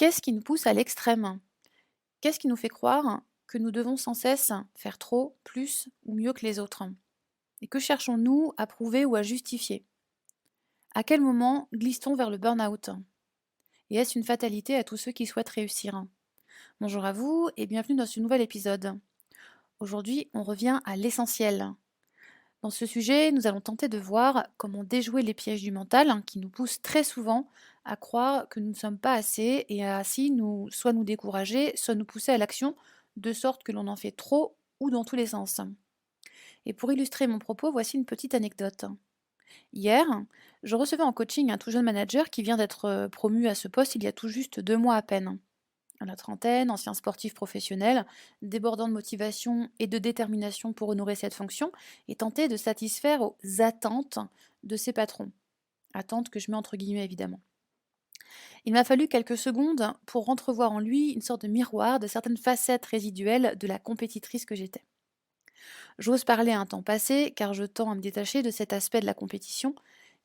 Qu'est-ce qui nous pousse à l'extrême? Qu'est-ce qui nous fait croire que nous devons sans cesse faire trop, plus ou mieux que les autres? Et que cherchons-nous à prouver ou à justifier? À quel moment glisse-t-on vers le burn-out? Et est-ce une fatalité à tous ceux qui souhaitent réussir? Bonjour à vous et bienvenue dans ce nouvel épisode. Aujourd'hui, on revient à l'essentiel. Dans ce sujet, nous allons tenter de voir comment déjouer les pièges du mental qui nous poussent très souvent à croire que nous ne sommes pas assez et à ainsi soit nous décourager, soit nous pousser à l'action, de sorte que l'on en fait trop ou dans tous les sens. Et pour illustrer mon propos, voici une petite anecdote. Hier, je recevais en coaching un tout jeune manager qui vient d'être promu à ce poste il y a tout juste 2 mois à peine. À la trentaine, ancien sportif professionnel, débordant de motivation et de détermination pour honorer cette fonction, et tenter de satisfaire aux attentes de ses patrons. Attentes que je mets entre guillemets évidemment. Il m'a fallu quelques secondes pour entrevoir en lui une sorte de miroir de certaines facettes résiduelles de la compétitrice que j'étais. J'ose parler à un temps passé car je tends à me détacher de cet aspect de la compétition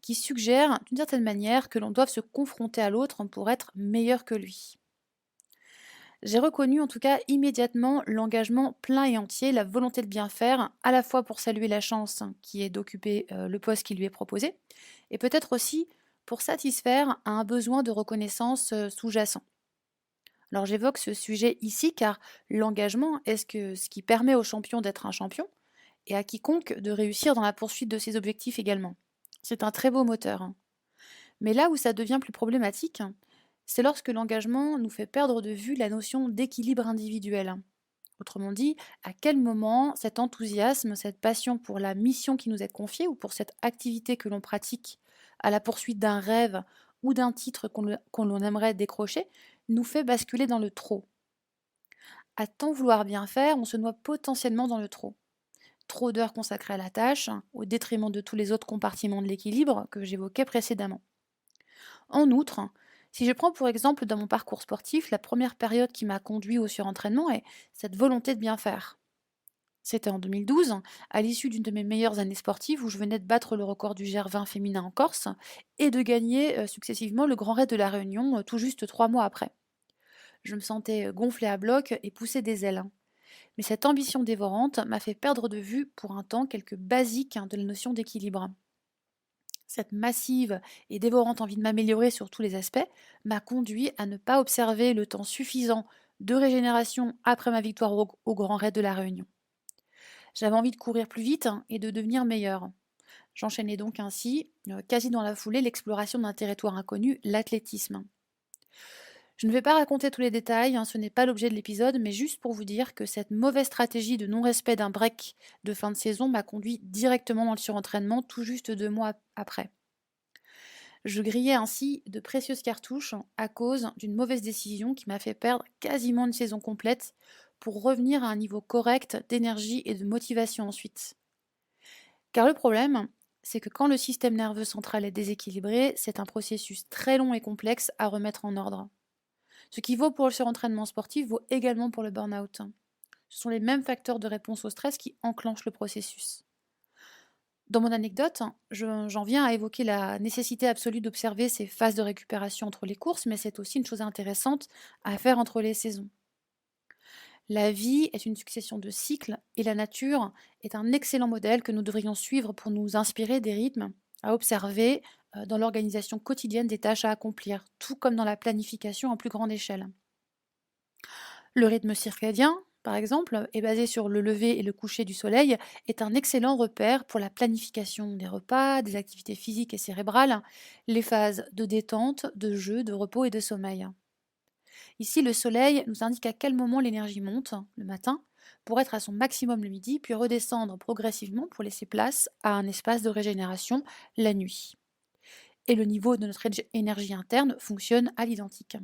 qui suggère d'une certaine manière que l'on doit se confronter à l'autre pour être meilleur que lui. J'ai reconnu en tout cas immédiatement l'engagement plein et entier, la volonté de bien faire, à la fois pour saluer la chance qui est d'occuper le poste qui lui est proposé, et peut-être aussi pour satisfaire à un besoin de reconnaissance sous-jacent. Alors j'évoque ce sujet ici car l'engagement est ce qui permet au champion d'être un champion et à quiconque de réussir dans la poursuite de ses objectifs également. C'est un très beau moteur, hein. Mais là où ça devient plus problématique, c'est lorsque l'engagement nous fait perdre de vue la notion d'équilibre individuel. Autrement dit, à quel moment cet enthousiasme, cette passion pour la mission qui nous est confiée ou pour cette activité que l'on pratique à la poursuite d'un rêve ou d'un titre qu'on aimerait décrocher, nous fait basculer dans le trop. À tant vouloir bien faire, on se noie potentiellement dans le trop. Trop d'heures consacrées à la tâche, au détriment de tous les autres compartiments de l'équilibre que j'évoquais précédemment. En outre, si je prends pour exemple dans mon parcours sportif, la première période qui m'a conduit au surentraînement est cette volonté de bien faire. C'était en 2012, à l'issue d'une de mes meilleures années sportives où je venais de battre le record du GR20 féminin en Corse et de gagner successivement le Grand Raid de la Réunion tout juste 3 mois après. Je me sentais gonflée à bloc et pousser des ailes. Mais cette ambition dévorante m'a fait perdre de vue pour un temps quelques basiques de la notion d'équilibre. Cette massive et dévorante envie de m'améliorer sur tous les aspects m'a conduit à ne pas observer le temps suffisant de régénération après ma victoire au Grand Raid de la Réunion. J'avais envie de courir plus vite et de devenir meilleure. J'enchaînais donc ainsi, quasi dans la foulée, l'exploration d'un territoire inconnu, l'athlétisme. Je ne vais pas raconter tous les détails, ce n'est pas l'objet de l'épisode, mais juste pour vous dire que cette mauvaise stratégie de non-respect d'un break de fin de saison m'a conduit directement dans le surentraînement tout juste 2 mois après. Je grillais ainsi de précieuses cartouches à cause d'une mauvaise décision qui m'a fait perdre quasiment une saison complète pour revenir à un niveau correct d'énergie et de motivation ensuite. Car le problème, c'est que quand le système nerveux central est déséquilibré, c'est un processus très long et complexe à remettre en ordre. Ce qui vaut pour le surentraînement sportif vaut également pour le burn-out. Ce sont les mêmes facteurs de réponse au stress qui enclenchent le processus. Dans mon anecdote, j'en viens à évoquer la nécessité absolue d'observer ces phases de récupération entre les courses, mais c'est aussi une chose intéressante à faire entre les saisons. La vie est une succession de cycles et la nature est un excellent modèle que nous devrions suivre pour nous inspirer des rythmes à observer dans l'organisation quotidienne des tâches à accomplir, tout comme dans la planification en plus grande échelle. Le rythme circadien, par exemple, est basé sur le lever et le coucher du soleil, est un excellent repère pour la planification des repas, des activités physiques et cérébrales, les phases de détente, de jeu, de repos et de sommeil. Ici, le soleil nous indique à quel moment l'énergie monte, le matin, pour être à son maximum le midi, puis redescendre progressivement pour laisser place à un espace de régénération la nuit. Et le niveau de notre énergie interne fonctionne à l'identique.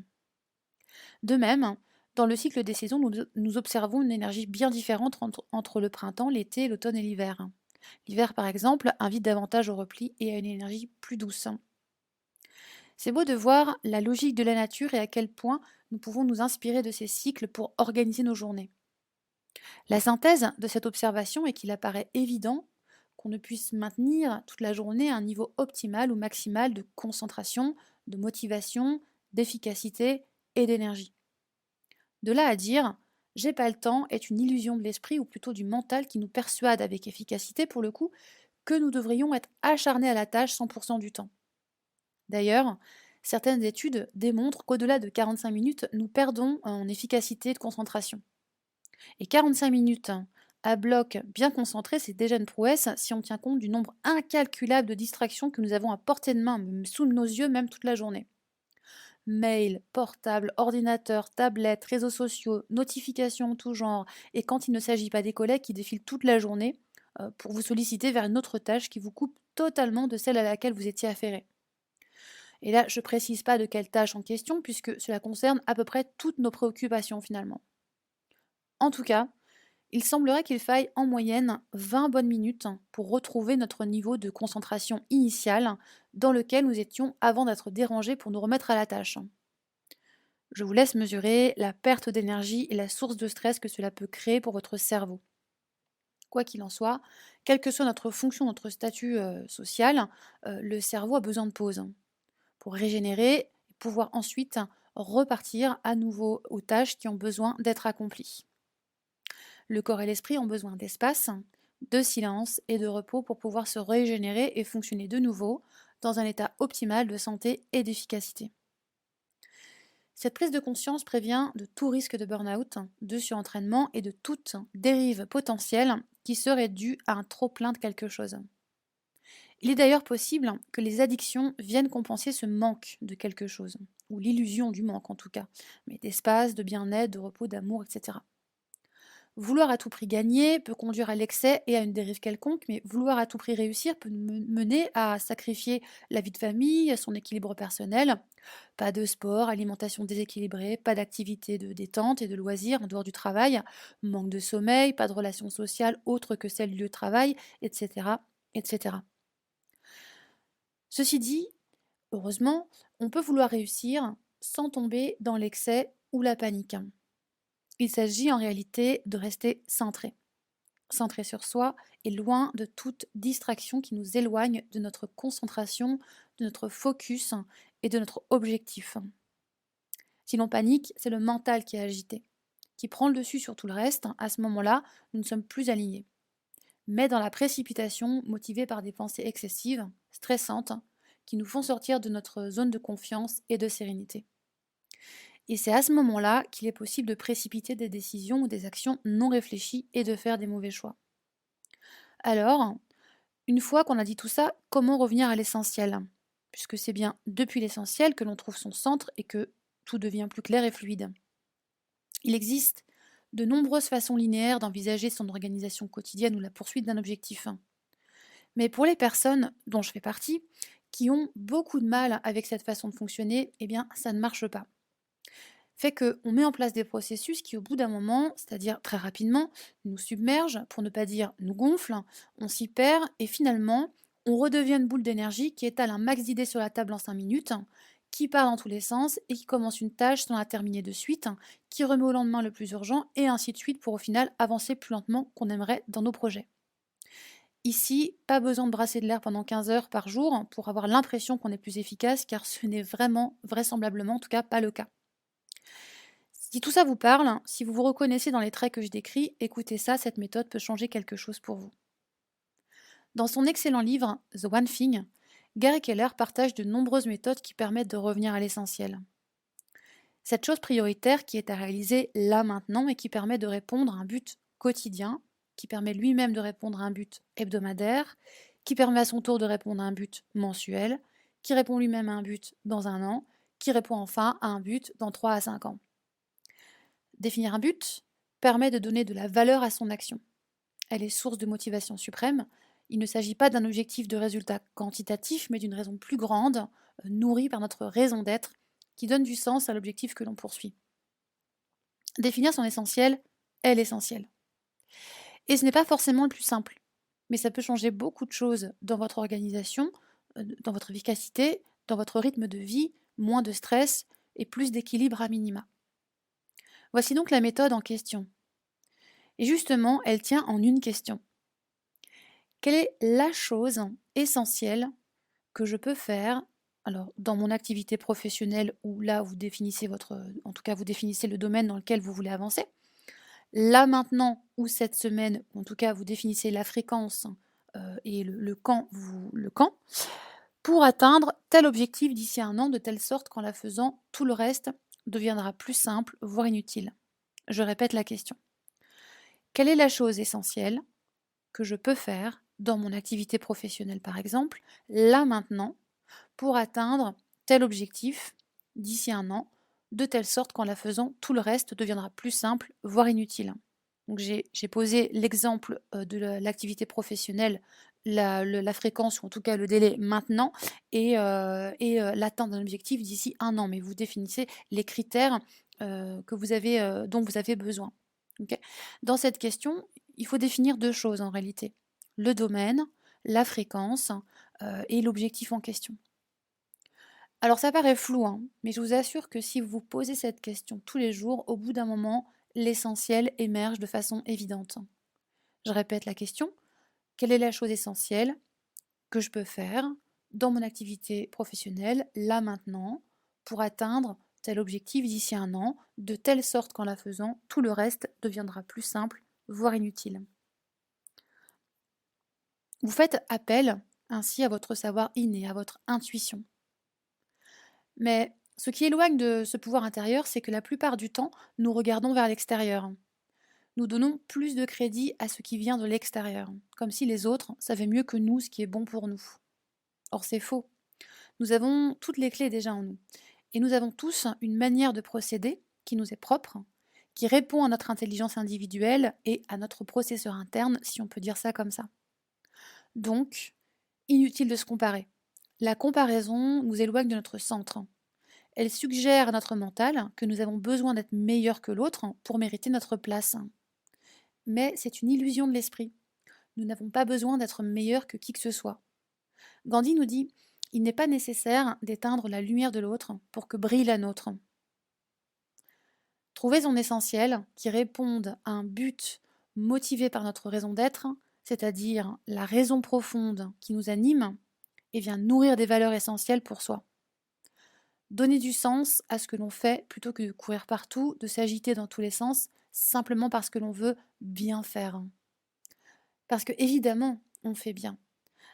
De même, dans le cycle des saisons, nous observons une énergie bien différente entre le printemps, l'été, l'automne et l'hiver. L'hiver, par exemple, invite davantage au repli et à une énergie plus douce. C'est beau de voir la logique de la nature et à quel point nous pouvons nous inspirer de ces cycles pour organiser nos journées. La synthèse de cette observation est qu'il apparaît évident qu'on ne puisse maintenir toute la journée un niveau optimal ou maximal de concentration, de motivation, d'efficacité et d'énergie. De là à dire j'ai pas le temps est une illusion de l'esprit ou plutôt du mental qui nous persuade avec efficacité pour le coup que nous devrions être acharnés à la tâche 100% du temps. D'ailleurs, certaines études démontrent qu'au-delà de 45 minutes, nous perdons en efficacité de concentration. Et 45 minutes à bloc bien concentré, c'est déjà une prouesse si on tient compte du nombre incalculable de distractions que nous avons à portée de main, sous nos yeux même toute la journée. Mail, portable, ordinateur, tablette, réseaux sociaux, notifications en tout genre, et quand il ne s'agit pas des collègues qui défilent toute la journée pour vous solliciter vers une autre tâche qui vous coupe totalement de celle à laquelle vous étiez affairé. Et là, je ne précise pas de quelle tâche en question, puisque cela concerne à peu près toutes nos préoccupations finalement. En tout cas, il semblerait qu'il faille en moyenne 20 bonnes minutes pour retrouver notre niveau de concentration initial dans lequel nous étions avant d'être dérangés pour nous remettre à la tâche. Je vous laisse mesurer la perte d'énergie et la source de stress que cela peut créer pour votre cerveau. Quoi qu'il en soit, quelle que soit notre fonction, notre statut social, le cerveau a besoin de pause pour régénérer et pouvoir ensuite repartir à nouveau aux tâches qui ont besoin d'être accomplies. Le corps et l'esprit ont besoin d'espace, de silence et de repos pour pouvoir se régénérer et fonctionner de nouveau dans un état optimal de santé et d'efficacité. Cette prise de conscience prévient de tout risque de burn-out, de surentraînement et de toute dérive potentielle qui serait due à un trop-plein de quelque chose. Il est d'ailleurs possible que les addictions viennent compenser ce manque de quelque chose, ou l'illusion du manque en tout cas, mais d'espace, de bien-être, de repos, d'amour, etc. Vouloir à tout prix gagner peut conduire à l'excès et à une dérive quelconque, mais vouloir à tout prix réussir peut nous mener à sacrifier la vie de famille, son équilibre personnel. Pas de sport, alimentation déséquilibrée, pas d'activité de détente et de loisirs en dehors du travail, manque de sommeil, pas de relations sociales autres que celles du lieu de travail, etc., etc. Ceci dit, heureusement, on peut vouloir réussir sans tomber dans l'excès ou la panique. Il s'agit en réalité de rester centré sur soi et loin de toute distraction qui nous éloigne de notre concentration, de notre focus et de notre objectif. Si l'on panique, c'est le mental qui est agité, qui prend le dessus sur tout le reste. À ce moment-là, nous ne sommes plus alignés. Mais dans la précipitation, motivée par des pensées excessives, stressantes, qui nous font sortir de notre zone de confiance et de sérénité. Et c'est à ce moment-là qu'il est possible de précipiter des décisions ou des actions non réfléchies et de faire des mauvais choix. Alors, une fois qu'on a dit tout ça, comment revenir à l'essentiel? Puisque c'est bien depuis l'essentiel que l'on trouve son centre et que tout devient plus clair et fluide. Il existe de nombreuses façons linéaires d'envisager son organisation quotidienne ou la poursuite d'un objectif. Mais pour les personnes dont je fais partie, qui ont beaucoup de mal avec cette façon de fonctionner, eh bien, ça ne marche pas. Fait qu'on met en place des processus qui, au bout d'un moment, c'est-à-dire très rapidement, nous submergent, pour ne pas dire nous gonflent, on s'y perd et finalement, on redevient une boule d'énergie qui étale un max d'idées sur la table en 5 minutes, qui part dans tous les sens et qui commence une tâche sans la terminer de suite, qui remet au lendemain le plus urgent et ainsi de suite pour au final avancer plus lentement qu'on aimerait dans nos projets. Ici, pas besoin de brasser de l'air pendant 15 heures par jour pour avoir l'impression qu'on est plus efficace, car ce n'est vraiment, vraisemblablement, en tout cas, pas le cas. Si tout ça vous parle, si vous vous reconnaissez dans les traits que je décris, écoutez ça, cette méthode peut changer quelque chose pour vous. Dans son excellent livre The One Thing, Gary Keller partage de nombreuses méthodes qui permettent de revenir à l'essentiel. Cette chose prioritaire qui est à réaliser là maintenant et qui permet de répondre à un but quotidien, qui permet lui-même de répondre à un but hebdomadaire, qui permet à son tour de répondre à un but mensuel, qui répond lui-même à un but dans un an, qui répond enfin à un but dans 3 à 5 ans. Définir un but permet de donner de la valeur à son action. Elle est source de motivation suprême. Il ne s'agit pas d'un objectif de résultat quantitatif, mais d'une raison plus grande, nourrie par notre raison d'être, qui donne du sens à l'objectif que l'on poursuit. Définir son essentiel est l'essentiel. Et ce n'est pas forcément le plus simple, mais ça peut changer beaucoup de choses dans votre organisation, dans votre efficacité, dans votre rythme de vie, moins de stress et plus d'équilibre à minima. Voici donc la méthode en question. Et justement, elle tient en une question. Quelle est la chose essentielle que je peux faire Alors, dans mon activité professionnelle où là, vous définissez en tout cas, vous définissez le domaine dans lequel vous voulez avancer. Là, maintenant ou cette semaine, ou en tout cas, vous définissez la fréquence, et le quand, pour atteindre tel objectif d'ici 1 an, de telle sorte qu'en la faisant, tout le reste deviendra plus simple, voire inutile. Je répète la question. Quelle est la chose essentielle que je peux faire dans mon activité professionnelle, par exemple, là, maintenant, pour atteindre tel objectif d'ici 1 an, de telle sorte qu'en la faisant, tout le reste deviendra plus simple, voire inutile. Donc j'ai posé l'exemple de l'activité professionnelle, la fréquence ou en tout cas le délai maintenant et l'atteinte d'un objectif d'ici 1 an. Mais vous définissez les critères dont vous avez besoin. Ok. Dans cette question, il faut définir 2 choses en réalité. Le domaine, la fréquence et l'objectif en question. Alors ça paraît flou, hein, mais je vous assure que si vous vous posez cette question tous les jours, au bout d'un moment, l'essentiel émerge de façon évidente. Je répète la question, quelle est la chose essentielle que je peux faire dans mon activité professionnelle, là maintenant, pour atteindre tel objectif d'ici 1 an, de telle sorte qu'en la faisant, tout le reste deviendra plus simple, voire inutile. Vous faites appel ainsi à votre savoir inné, à votre intuition. Mais ce qui éloigne de ce pouvoir intérieur, c'est que la plupart du temps, nous regardons vers l'extérieur. Nous donnons plus de crédit à ce qui vient de l'extérieur, comme si les autres savaient mieux que nous ce qui est bon pour nous. Or, c'est faux. Nous avons toutes les clés déjà en nous. Et nous avons tous une manière de procéder qui nous est propre, qui répond à notre intelligence individuelle et à notre processeur interne, si on peut dire ça comme ça. Donc, inutile de se comparer. La comparaison nous éloigne de notre centre. Elle suggère à notre mental que nous avons besoin d'être meilleurs que l'autre pour mériter notre place. Mais c'est une illusion de l'esprit. Nous n'avons pas besoin d'être meilleurs que qui que ce soit. Gandhi nous dit: il n'est pas nécessaire d'éteindre la lumière de l'autre pour que brille la nôtre. Trouver son essentiel qui réponde à un but motivé par notre raison d'être, c'est-à-dire la raison profonde qui nous anime, et vient nourrir des valeurs essentielles pour soi. Donner du sens à ce que l'on fait plutôt que de courir partout, de s'agiter dans tous les sens, simplement parce que l'on veut bien faire. Parce que évidemment, on fait bien.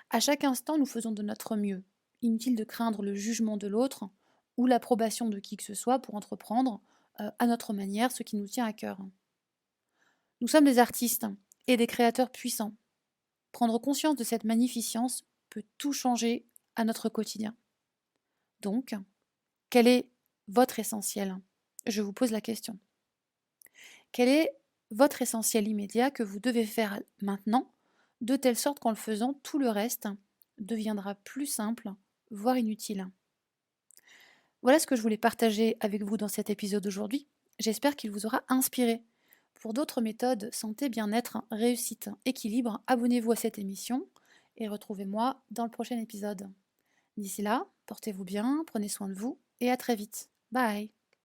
À chaque instant, nous faisons de notre mieux. Inutile de craindre le jugement de l'autre ou l'approbation de qui que ce soit pour entreprendre à notre manière ce qui nous tient à cœur. Nous sommes des artistes et des créateurs puissants. Prendre conscience de cette magnificence peut tout changer à notre quotidien. Donc, quel est votre essentiel? Je vous pose la question. Quel est votre essentiel immédiat que vous devez faire maintenant, de telle sorte qu'en le faisant, tout le reste deviendra plus simple, voire inutile? Voilà ce que je voulais partager avec vous dans cet épisode d'aujourd'hui. J'espère qu'il vous aura inspiré. Pour d'autres méthodes santé, bien-être, réussite, équilibre, abonnez-vous à cette émission et retrouvez-moi dans le prochain épisode. D'ici là, portez-vous bien, prenez soin de vous et à très vite. Bye!